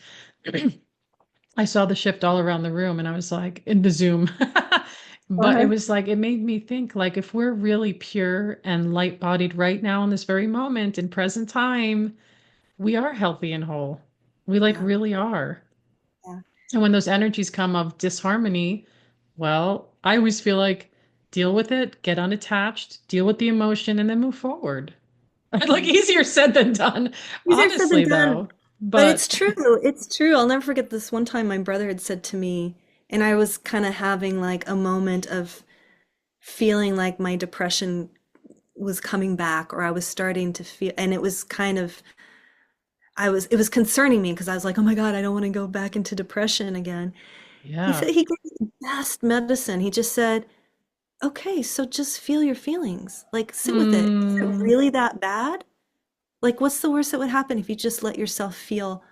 I saw the shift all around the room and I was like, in the Zoom. But it Uh-huh. was like, it made me think like, if we're really pure and light-bodied right now in this very moment in present time, we are healthy and whole. We like Yeah, really are. yeah. And when those energies come of disharmony, well, I always feel like deal with it, get unattached, deal with the emotion, and then move forward. Like Yeah. easier said than done, Easier said than honestly, done. though. But But it's true. It's true. I'll never forget this one time my brother had said to me, and I was kind of having like a moment of feeling like my depression was coming back, or I was starting to feel, and it was kind of, it was concerning me because I was like, oh my God, I don't want to go back into depression again. He Yeah. said, he gave me the best medicine. He just said, okay, so just feel your feelings. Like, sit with it. Is it Mm, really that bad? Like, what's the worst that would happen if you just let yourself feel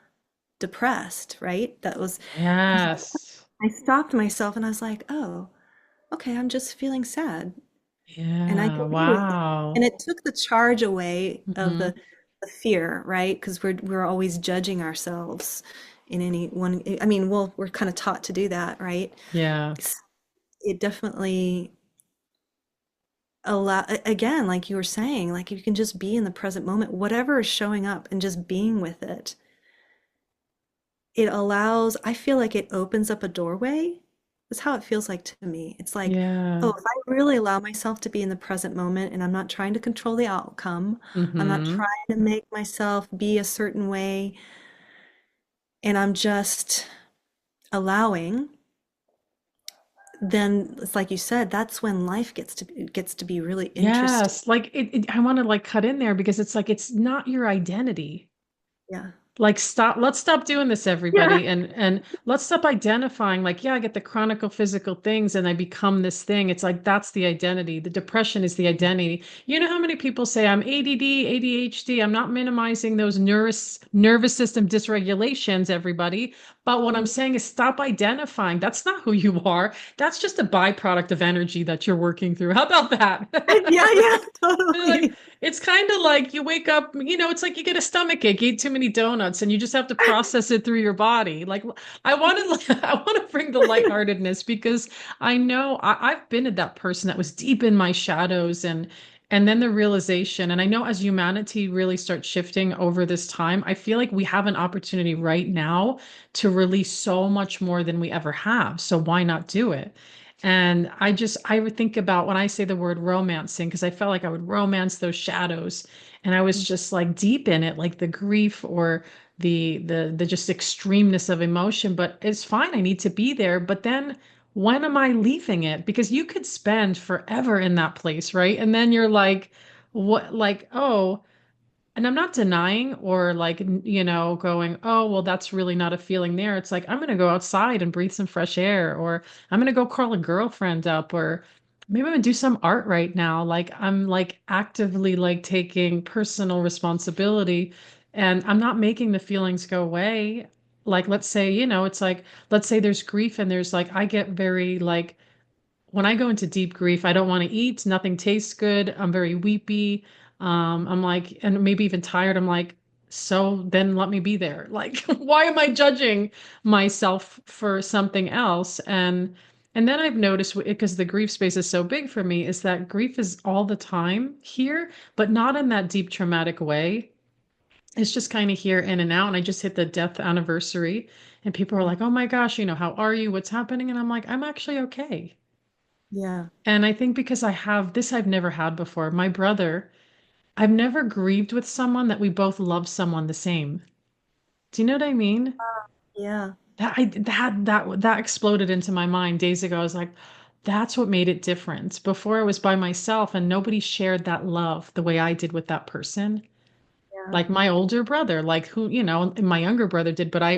depressed, right? That was, and so yes. I stopped myself and I was like, oh, okay, I'm just feeling sad. And I Yeah. can be with it. And Wow. it took the charge away of Hmm. the fear, right? Because we're always judging ourselves in any one. I mean, well, we're kind of taught to do that, right? Yeah. It definitely allow, again, like you were saying, like you can just be in the present moment, whatever is showing up, and just being with it. It allows, I feel like it opens up a doorway. That's how it feels like to me. It's like, oh, Yeah. if I really allow myself to be in the present moment and I'm not trying to control the outcome, I'm not Hmm. trying to make myself be a certain way, and I'm just allowing, then it's like you said, that's when life gets to be really interesting. Yes. Like I want to like cut in there because it's like it's not your identity. Yeah. Like stop, let's stop doing this, Yeah. everybody, and let's stop identifying like, yeah, I get the chronic physical things and I become this thing. It's like that's the identity. The depression is the identity. You know how many people say I'm ADD, ADHD. I'm not minimizing those nervous system dysregulations, everybody. But what I'm saying is stop identifying. That's not who you are. That's just a byproduct of energy that you're working through. How about Yeah, that? yeah, Like totally. it's kind of like you wake up, it's like you get a stomach ache, you eat too many donuts, and you just have to process it through your body. Like I want to bring the lightheartedness because I know I've been that person that was deep in my shadows and then the realization, and I know as humanity really starts shifting over this time, I feel like we have an opportunity right now to release so much more than we ever have. So why not do it? And I would think about when I say the word romancing, because I felt like I would romance those shadows. And I was just like deep in it, like the grief or the just extremeness of emotion. But it's fine. I need to be there. But then when am I leaving it? Because you could spend forever in that place, right? And then you're like, what, like, oh, and I'm not denying or like, going, oh, well, that's really not a feeling there. It's like, I'm going to go outside and breathe some fresh air, or I'm going to go call a girlfriend up, or maybe I'm going to do some art right now. Like, I'm like actively like taking personal responsibility and I'm not making the feelings go away. Like, let's say, it's like, let's say there's grief and there's like, I get very like, when I go into deep grief, I don't want to eat. Nothing tastes good. I'm very weepy. I'm like, and maybe even tired. I'm like, so then let me be there. Like, why am I judging myself for something else? And then I've noticed because the grief space is so big for me, is that grief is all the time here, but not in that deep traumatic way. It's just kind of here in and out. And I just hit the death anniversary, and people are like, oh my gosh, how are you? What's happening? And I'm like, I'm actually okay. Yeah. And I think because I have this, I've never had before. My brother, I've never grieved with someone that we both love someone the same. Do you know what I mean? Yeah. That exploded into my mind days ago. I was like, that's what made it different. Before I was by myself and nobody shared that love the way I did with that person. Yeah. Like my older brother, like who, and my younger brother did, but I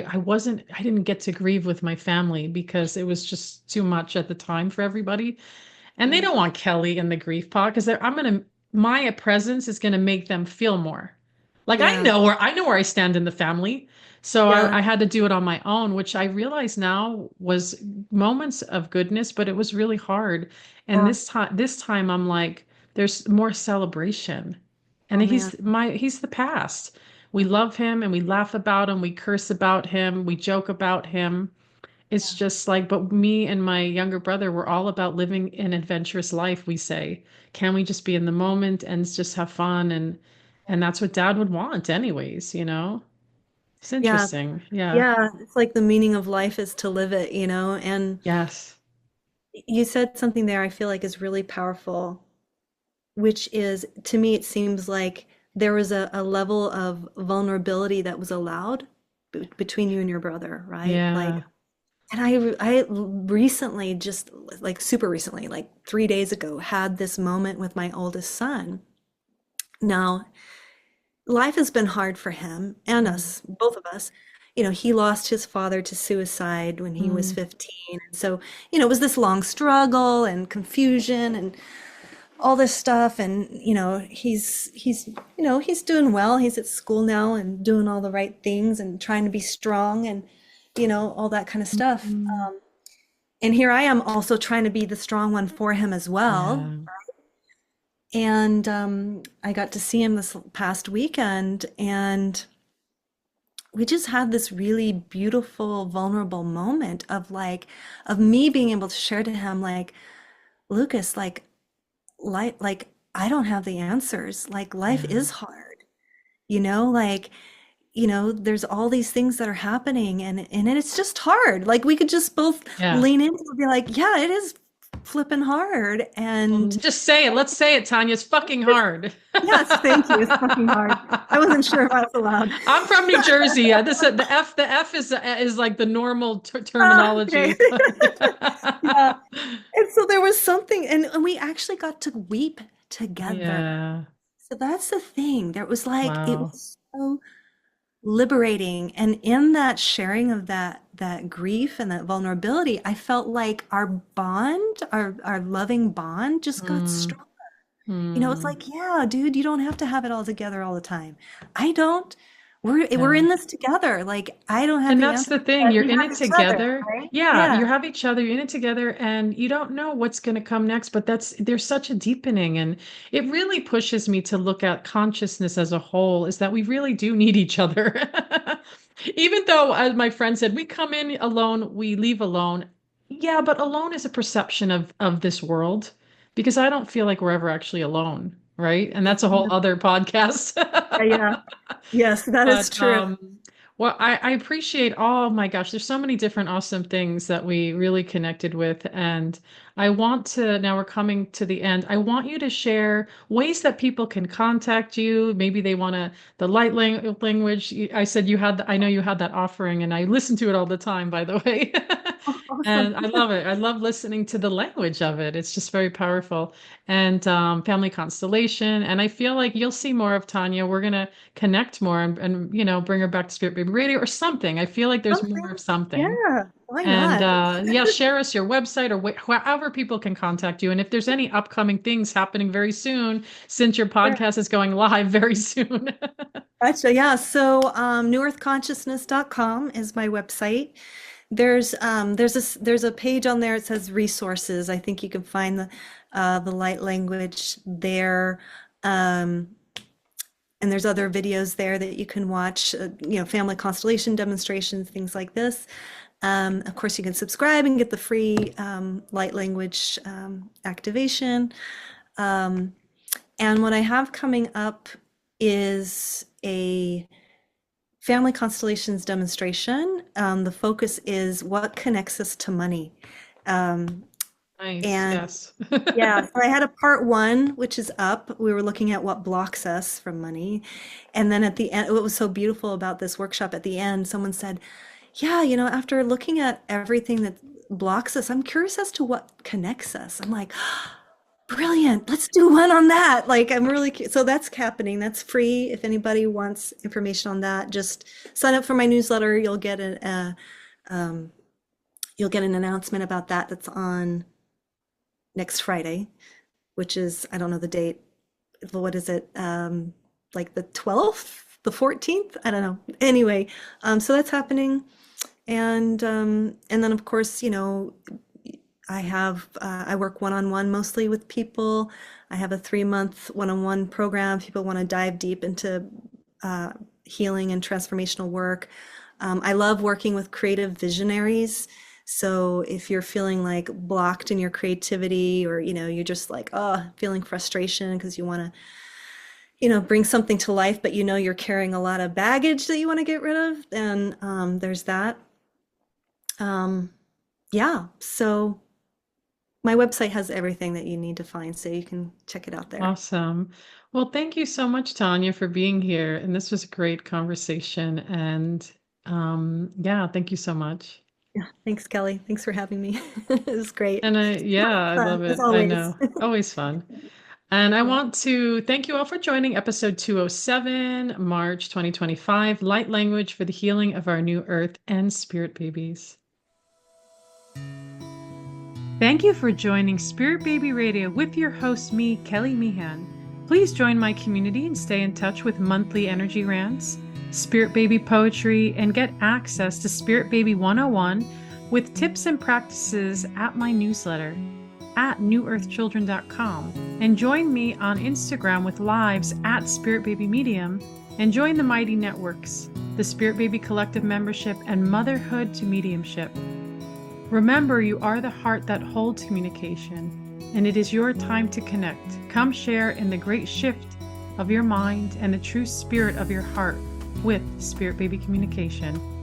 didn't get to grieve with my family because it was just too much at the time for everybody. And they Yeah. don't want Kelly in the grief pod because my presence is gonna make them feel more. Like Yeah. I know where I stand in the family. So Yeah. I had to do it on my own, which I realize now was moments of goodness, but it was really hard. And Yeah. this time I'm like, there's more celebration. And Oh man. he's the past. We love him and we laugh about him, we curse about him, we joke about him. It's just like, but me and my younger brother, we're all about living an adventurous life, we say. Can we just be in the moment and just have fun? And that's what dad would want anyways. It's Yeah. interesting. Yeah. Yeah. It's like the meaning of life is to live it, and Yes. you said something there I feel like is really powerful, which is, to me, it seems like there was a level of vulnerability that was allowed between you and your brother, right? Like, Yeah. and I recently, just like super recently, like 3 days ago, had this moment with my oldest son. Now, life has been hard for him and Mm, us, both of us. He lost his father to suicide when he was mm, 15. And so, it was this long struggle and confusion and all this stuff. And, he's doing well. He's at school now and doing all the right things and trying to be strong and, all that kind of stuff. mm. And here I am also trying to be the strong one for him as well. Yeah. And I got to see him this past weekend, and we just had this really beautiful, vulnerable moment of me being able to share to him, like, Lucas, like I don't have the answers. Like, life Yeah. is hard, like, there's all these things that are happening, and it's just hard. Like, we could just both Yeah. lean into it and be like, yeah, it is flipping hard. Well, And just say it. Let's say it, Tanya. It's fucking hard. yes, thank you. It's fucking hard. I wasn't sure if I was allowed. I'm from New Jersey. The F is like the normal Ah, okay. terminology. Yeah. And so there was something, and we actually got to weep together. Yeah. So that's the thing. There was like, it Wow. was so liberating. And in that sharing of that grief and that vulnerability, I felt like our bond, our loving bond just got Mm, stronger. It's mm. like, yeah, dude, you don't have to have it all together all the time. I don't. We're Yeah. in this together. Like, I don't have And the that's answer, the thing, but you're we in have it each other, together. right? Yeah, you Yeah. have each other, you're in it together, and you don't know what's going to come next, but there's such a deepening. And it really pushes me to look at consciousness as a whole, is that we really do need each other. Even though, as my friend said, we come in alone, we leave alone. Yeah, but alone is a perception of this world, because I don't feel like we're ever actually alone, right? And that's a whole other podcast. Yeah, yeah. Yes, that is But true. well, I appreciate, oh my gosh, there's so many different awesome things that we really connected with. And I want to, now we're coming to the end. I want you to share ways that people can contact you. Maybe they want to, the language. I said you had, I know you had that offering, and I listen to it all the time, by the way. Oh, awesome. And I love it. I love listening to the language of it. It's just very powerful. And family constellation. And I feel like you'll see more of Tanya. We're gonna connect more and bring her back to Spirit Baby Radio or something. I feel like there's more of Something. something. Yeah, why And not? yeah, share us your website or however people can contact you. And if there's any upcoming things happening very soon, since your Sure. podcast is going live very soon. Gotcha. Yeah. So, newearthconsciousness.com is my website. There's a page on there. It says resources. I think you can find the light language there. Um, and there's other videos there that you can watch, family constellation demonstrations, things like this. Of course, you can subscribe and get the free light language activation. Um, and what I have coming up is a family constellations demonstration. The focus is what connects us to money. Um, Nice. and Yes. yeah, so I had a part one, which is up. We were looking at what blocks us from money. And then at the end, what was so beautiful about this workshop at the end, someone said, yeah, after looking at everything that blocks us, I'm curious as to what connects us. I'm like, brilliant. Let's do one on that. Like, I'm really so that's happening. That's free. If anybody wants information on that, just sign up for my newsletter. Um, you'll get an announcement about that. That's on next Friday, which is, I don't know the date. What is it? Like the 12th, the 14th? I don't know. Anyway, so that's happening. And then of course, I work one-on-one mostly with people. I have a 3-month one-on-one program. People want to dive deep into healing and transformational work. I love working with creative visionaries. So if you're feeling like blocked in your creativity, or you're just like, oh, feeling frustration because you want to, bring something to life, but you're carrying a lot of baggage that you want to get rid of, then there's that. Yeah, so my website has everything that you need to find, so you can check it out there. Awesome. Well, thank you so much, Tanya, for being here. And this was a great conversation. And yeah, thank you so much. Yeah, thanks, Kelly. Thanks for having me. It was great. And yeah, I love Fun, as it. I always. know. Always fun. And I want to thank you all for joining episode 207, March 2025, Light Language for the Healing of Our New Earth and Spirit Babies. Thank you for joining Spirit Baby Radio with your host, me, Kelly Meehan. Please join my community and stay in touch with monthly energy rants, Spirit Baby poetry, and get access to Spirit Baby 101 with tips and practices at my newsletter at newearthchildren.com, and join me on Instagram with lives at Spirit Baby Medium, and join the Mighty Networks, the Spirit Baby Collective membership, and Motherhood to Mediumship. Remember, you are the heart that holds communication, and it is your time to connect. Come share in the great shift of your mind and the true spirit of your heart with Spirit Baby Communication.